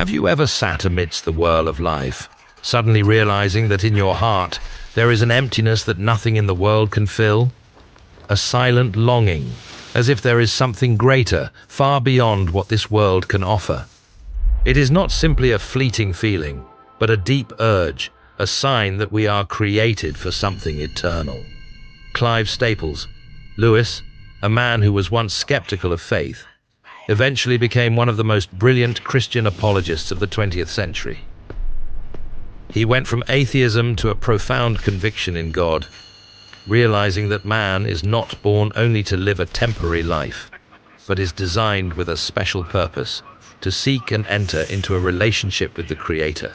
Have you ever sat amidst the whirl of life, suddenly realizing that in your heart there is an emptiness that nothing in the world can fill? A silent longing, as if there is something greater, far beyond what this world can offer. It is not simply a fleeting feeling, but a deep urge, a sign that we are created for something eternal. Clive Staples, Lewis, a man who was once skeptical of faith, eventually became one of the most brilliant Christian apologists of the 20th century. He went from atheism to a profound conviction in God, realizing that man is not born only to live a temporary life, but is designed with a special purpose, to seek and enter into a relationship with the Creator.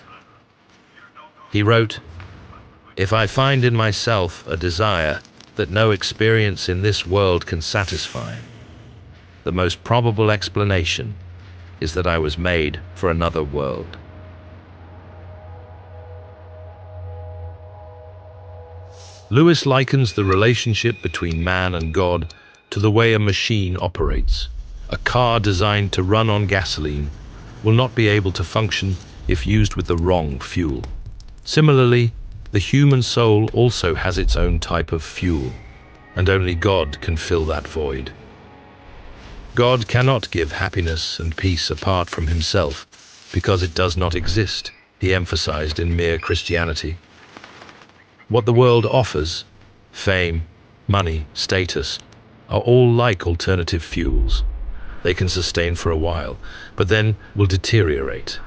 He wrote, "If I find in myself a desire that no experience in this world can satisfy, the most probable explanation is that I was made for another world." Lewis likens the relationship between man and God to the way a machine operates. A car designed to run on gasoline will not be able to function if used with the wrong fuel. Similarly, the human soul also has its own type of fuel, and only God can fill that void. God cannot give happiness and peace apart from himself, because it does not exist, he emphasized in Mere Christianity. What the world offers, fame, money, status, are all like alternative fuels. They can sustain for a while, but then will deteriorate.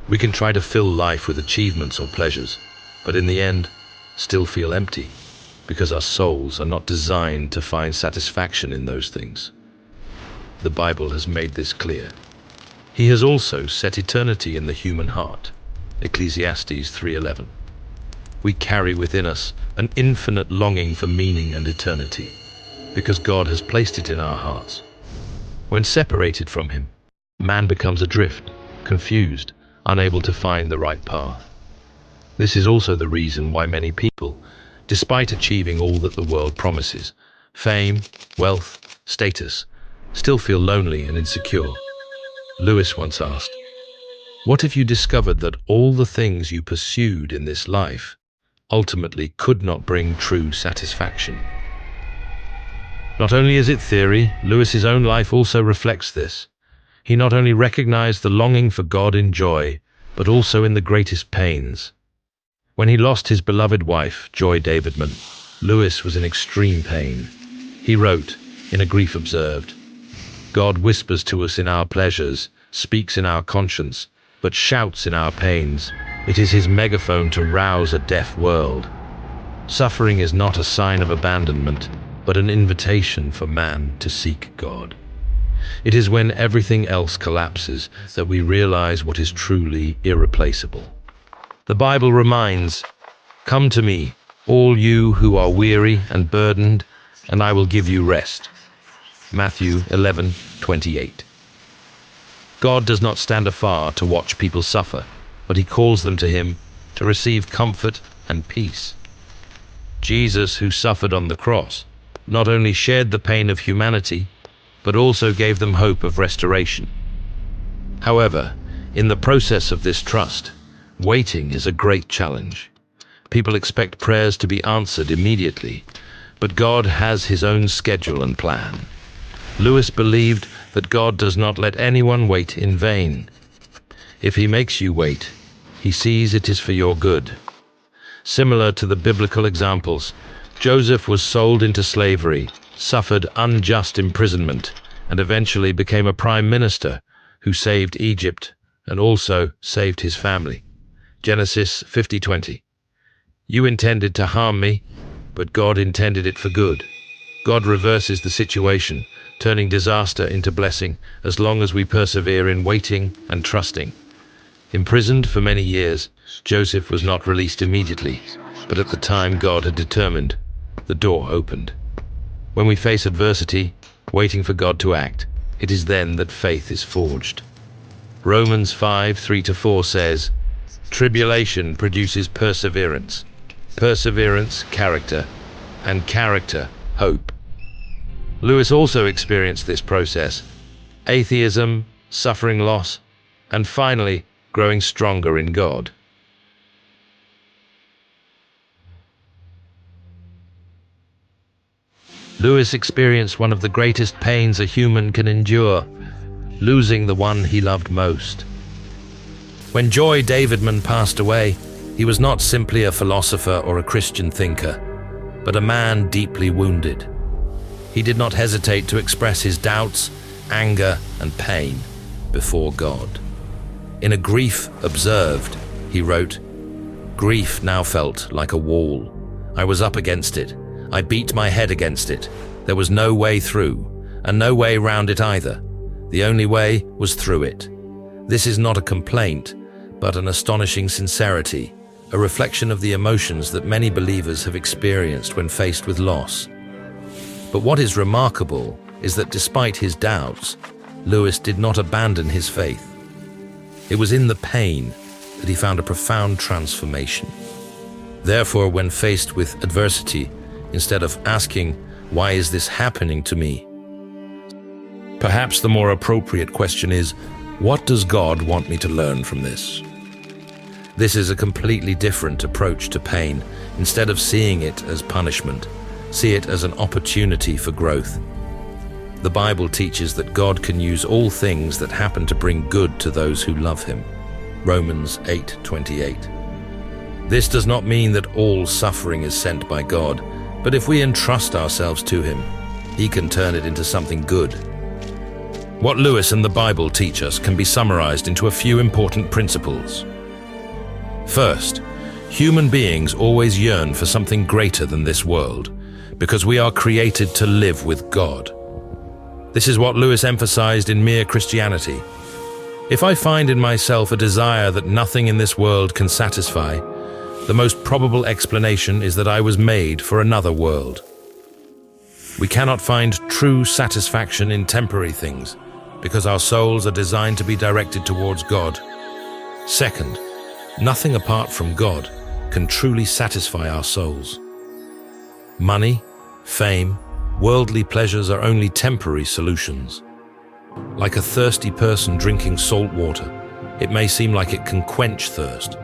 We can try to fill life with achievements or pleasures, but in the end, still feel empty, because our souls are not designed to find satisfaction in those things. The Bible has made this clear. He has also set eternity in the human heart. Ecclesiastes 3:11. We carry within us an infinite longing for meaning and eternity, because God has placed it in our hearts. When separated from him, man becomes adrift, confused, unable to find the right path. This is also the reason why many people, despite achieving all that the world promises, fame, wealth, status, still feel lonely and insecure. Lewis once asked, "What if you discovered that all the things you pursued in this life ultimately could not bring true satisfaction?" Not only is it theory, Lewis's own life also reflects this. He not only recognized the longing for God in joy, but also in the greatest pains. When he lost his beloved wife, Joy Davidman, Lewis was in extreme pain. He wrote, in A Grief Observed, "God whispers to us in our pleasures, speaks in our conscience, but shouts in our pains. It is his megaphone to rouse a deaf world. Suffering is not a sign of abandonment, but an invitation for man to seek God. It is when everything else collapses that we realize what is truly irreplaceable." The Bible reminds, "Come to me, all you who are weary and burdened, and I will give you rest." Matthew 11:28. God does not stand afar to watch people suffer, but he calls them to him to receive comfort and peace. Jesus, who suffered on the cross, not only shared the pain of humanity, but also gave them hope of restoration. However, in the process of this trust, waiting is a great challenge. People expect prayers to be answered immediately, but God has his own schedule and plan. Lewis believed that God does not let anyone wait in vain. If he makes you wait, he sees it is for your good. Similar to the biblical examples, Joseph was sold into slavery, suffered unjust imprisonment, and eventually became a prime minister who saved Egypt and also saved his family. Genesis 50:20. You intended to harm me, but God intended it for good. God reverses the situation, turning disaster into blessing as long as we persevere in waiting and trusting. Imprisoned for many years, Joseph was not released immediately, but at the time God had determined, the door opened. When we face adversity, waiting for God to act, it is then that faith is forged. Romans 5:3-4 says, "Tribulation produces perseverance, perseverance, character, and character, hope." Lewis also experienced this process: atheism, suffering loss, and finally, growing stronger in God. Lewis experienced one of the greatest pains a human can endure, losing the one he loved most. When Joy Davidman passed away, he was not simply a philosopher or a Christian thinker, but a man deeply wounded. He did not hesitate to express his doubts, anger, and pain before God. In A Grief Observed, he wrote, "Grief now felt like a wall. I was up against it. I beat my head against it. There was no way through, and no way round it either. The only way was through it." This is not a complaint, but an astonishing sincerity, a reflection of the emotions that many believers have experienced when faced with loss. But what is remarkable is that despite his doubts, Lewis did not abandon his faith. It was in the pain that he found a profound transformation. Therefore, when faced with adversity, instead of asking, "Why is this happening to me?" perhaps the more appropriate question is, "What does God want me to learn from this?" This is a completely different approach to pain. Instead of seeing it as punishment, see it as an opportunity for growth. The Bible teaches that God can use all things that happen to bring good to those who love Him. Romans 8:28. This does not mean that all suffering is sent by God, but if we entrust ourselves to Him, He can turn it into something good. What Lewis and the Bible teach us can be summarized into a few important principles. First, human beings always yearn for something greater than this world, because we are created to live with God. This is what Lewis emphasized in Mere Christianity. If I find in myself a desire that nothing in this world can satisfy, the most probable explanation is that I was made for another world. We cannot find true satisfaction in temporary things, because our souls are designed to be directed towards God. Second, nothing apart from God can truly satisfy our souls. Money, fame, worldly pleasures are only temporary solutions. Like a thirsty person drinking salt water, it may seem like it can quench thirst,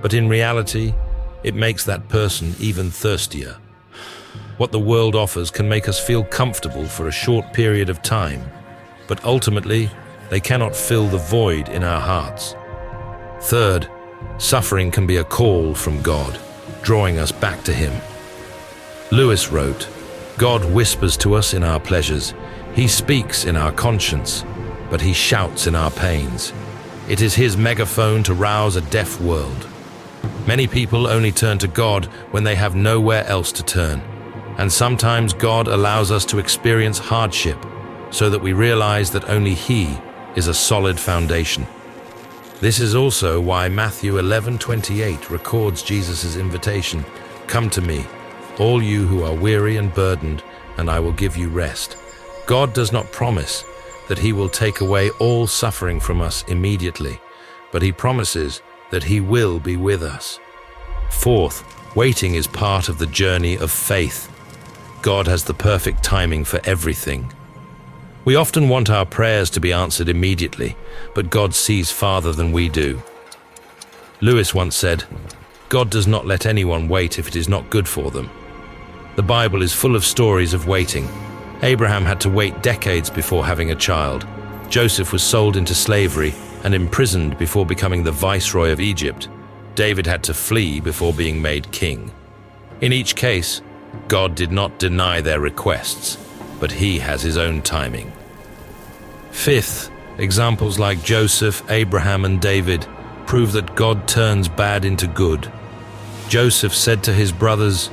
but in reality, it makes that person even thirstier. What the world offers can make us feel comfortable for a short period of time, but ultimately, they cannot fill the void in our hearts. Third, suffering can be a call from God, drawing us back to Him. Lewis wrote, "God whispers to us in our pleasures. He speaks in our conscience, but He shouts in our pains. It is His megaphone to rouse a deaf world." Many people only turn to God when they have nowhere else to turn, and sometimes God allows us to experience hardship so that we realize that only He is a solid foundation. This is also why Matthew 11:28 records Jesus' invitation, "Come to me, all you who are weary and burdened, and I will give you rest." God does not promise that He will take away all suffering from us immediately, but He promises that He will be with us. Fourth, waiting is part of the journey of faith. God has the perfect timing for everything. We often want our prayers to be answered immediately, but God sees farther than we do. Lewis once said, "God does not let anyone wait if it is not good for them." The Bible is full of stories of waiting. Abraham had to wait decades before having a child. Joseph was sold into slavery and imprisoned before becoming the viceroy of Egypt. David had to flee before being made king. In each case, God did not deny their requests, but He has His own timing. Fifth, examples like Joseph, Abraham, and David prove that God turns bad into good. Joseph said to his brothers,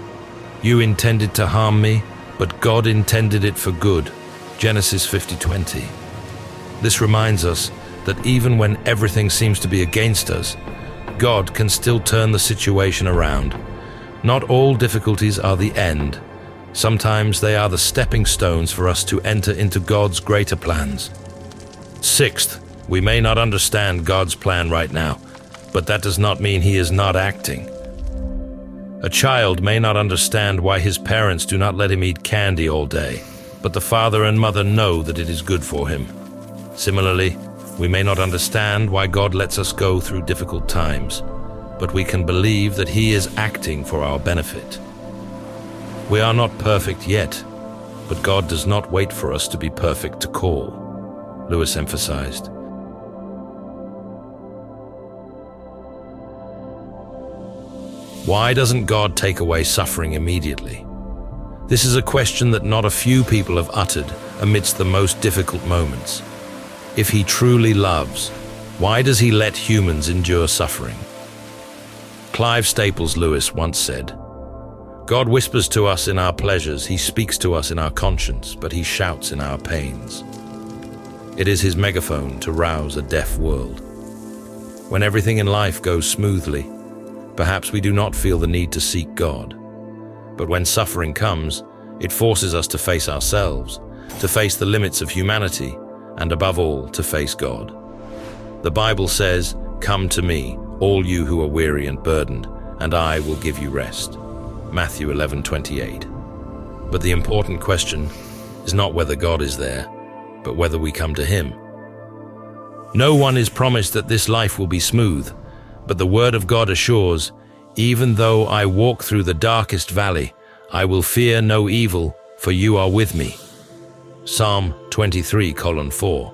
"You intended to harm me, but God intended it for good." Genesis 50:20. This reminds us that even when everything seems to be against us, God can still turn the situation around. Not all difficulties are the end. Sometimes they are the stepping stones for us to enter into God's greater plans. Sixth, we may not understand God's plan right now, but that does not mean He is not acting. A child may not understand why his parents do not let him eat candy all day, but the father and mother know that it is good for him. Similarly, We may not understand why God lets us go through difficult times, but we can believe that He is acting for our benefit. We are not perfect yet, but God does not wait for us to be perfect to call, Lewis emphasized. Why doesn't God take away suffering immediately? This is a question that not a few people have uttered amidst the most difficult moments. If He truly loves, why does He let humans endure suffering? Clive Staples Lewis once said, "God whispers to us in our pleasures, He speaks to us in our conscience, but He shouts in our pains." It is His megaphone to rouse a deaf world. When everything in life goes smoothly, perhaps we do not feel the need to seek God. But when suffering comes, it forces us to face ourselves, to face the limits of humanity, and above all, to face God. The Bible says, "Come to me, all you who are weary and burdened, and I will give you rest." Matthew 11:28. But the important question is not whether God is there, but whether we come to Him. No one is promised that this life will be smooth, but the Word of God assures, "Even though I walk through the darkest valley, I will fear no evil, for you are with me." Psalm 23:4.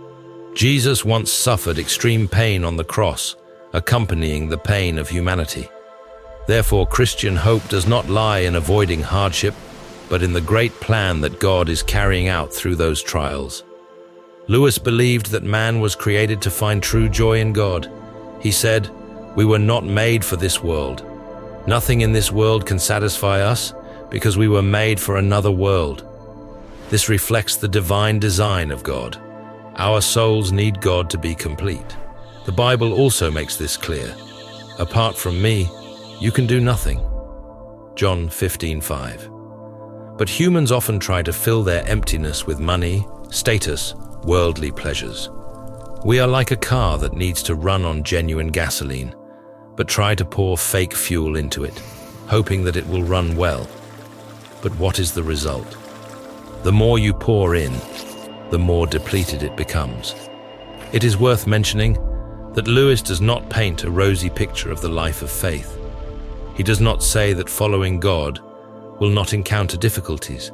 Jesus once suffered extreme pain on the cross, accompanying the pain of humanity. Therefore, Christian hope does not lie in avoiding hardship, but in the great plan that God is carrying out through those trials. Lewis believed that man was created to find true joy in God. He said, "We were not made for this world. Nothing in this world can satisfy us because we were made for another world." This reflects the divine design of God. Our souls need God to be complete. The Bible also makes this clear. "Apart from me, you can do nothing." John 15:5. But humans often try to fill their emptiness with money, status, worldly pleasures. We are like a car that needs to run on genuine gasoline, but try to pour fake fuel into it, hoping that it will run well. But what is the result? The more you pour in, the more depleted it becomes. It is worth mentioning that Lewis does not paint a rosy picture of the life of faith. He does not say that following God will not encounter difficulties.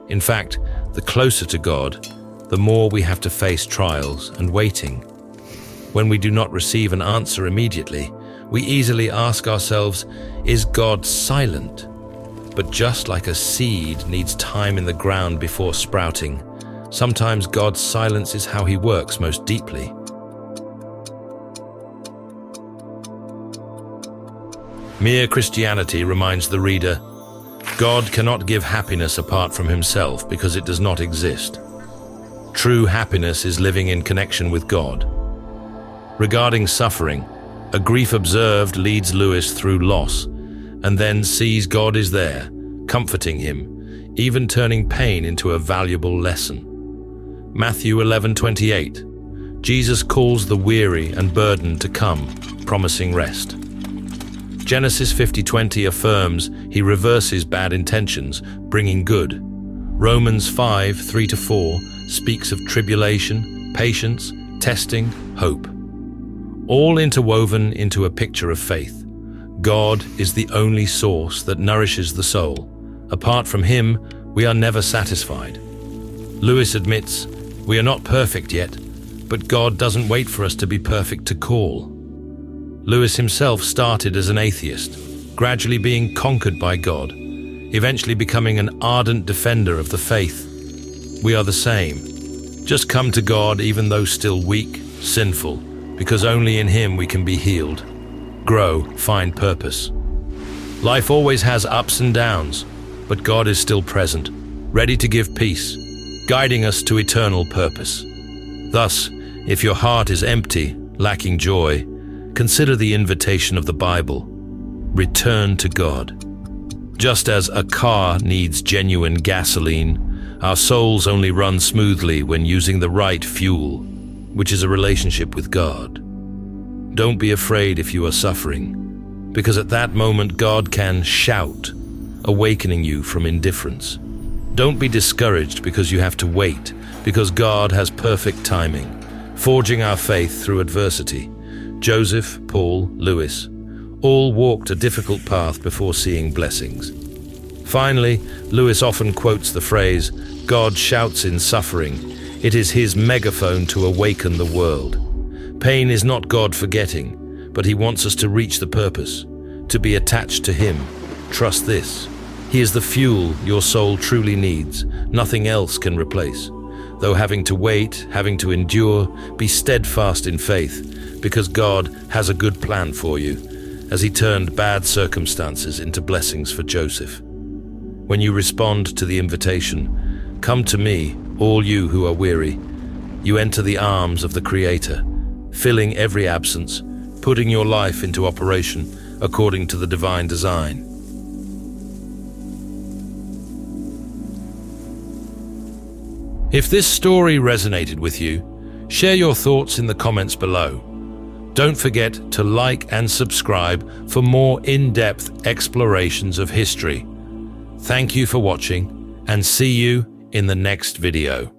In fact, the closer to God, the more we have to face trials and waiting. When we do not receive an answer immediately, we easily ask ourselves, is God silent? But just like a seed needs time in the ground before sprouting, sometimes God's silence is how He works most deeply. Mere Christianity reminds the reader, God cannot give happiness apart from Himself because it does not exist. True happiness is living in connection with God. Regarding suffering, a grief observed leads Lewis through loss, and then sees God is there, comforting him, even turning pain into a valuable lesson. Matthew 11:28. Jesus calls the weary and burdened to come, promising rest. Genesis 50:20 affirms He reverses bad intentions, bringing good. Romans 5:3-4 speaks of tribulation, patience, testing, hope. All interwoven into a picture of faith. God is the only source that nourishes the soul. Apart from Him, we are never satisfied. Lewis admits, we are not perfect yet, but God doesn't wait for us to be perfect to call. Lewis himself started as an atheist, gradually being conquered by God, eventually becoming an ardent defender of the faith. We are the same. Just come to God even though still weak, sinful, because only in Him we can be healed, grow, find purpose. Life always has ups and downs, but God is still present, ready to give peace, guiding us to eternal purpose. Thus, if your heart is empty, lacking joy, consider the invitation of the Bible. Return to God. Just as a car needs genuine gasoline, our souls only run smoothly when using the right fuel, which is a relationship with God. Don't be afraid if you are suffering, because at that moment God can shout, awakening you from indifference. Don't be discouraged because you have to wait, because God has perfect timing. forging our faith through adversity. Joseph, Paul, Lewis, all walked a difficult path before seeing blessings. Finally, Lewis often quotes the phrase, "God shouts in suffering." It is his megaphone to awaken the world. Pain is not God forgetting, but he wants us to reach the purpose, to be attached to him. Trust this. He is the fuel your soul truly needs. Nothing else can replace. Though having to wait, having to endure, be steadfast in faith, because God has a good plan for you, as he turned bad circumstances into blessings for Joseph. When you respond to the invitation, "Come to me, all you who are weary," you enter the arms of the Creator, filling every absence, putting your life into operation according to the divine design. If this story resonated with you, share your thoughts in the comments below. Don't forget to like and subscribe for more in-depth explorations of history. Thank you for watching, and see you in the next video.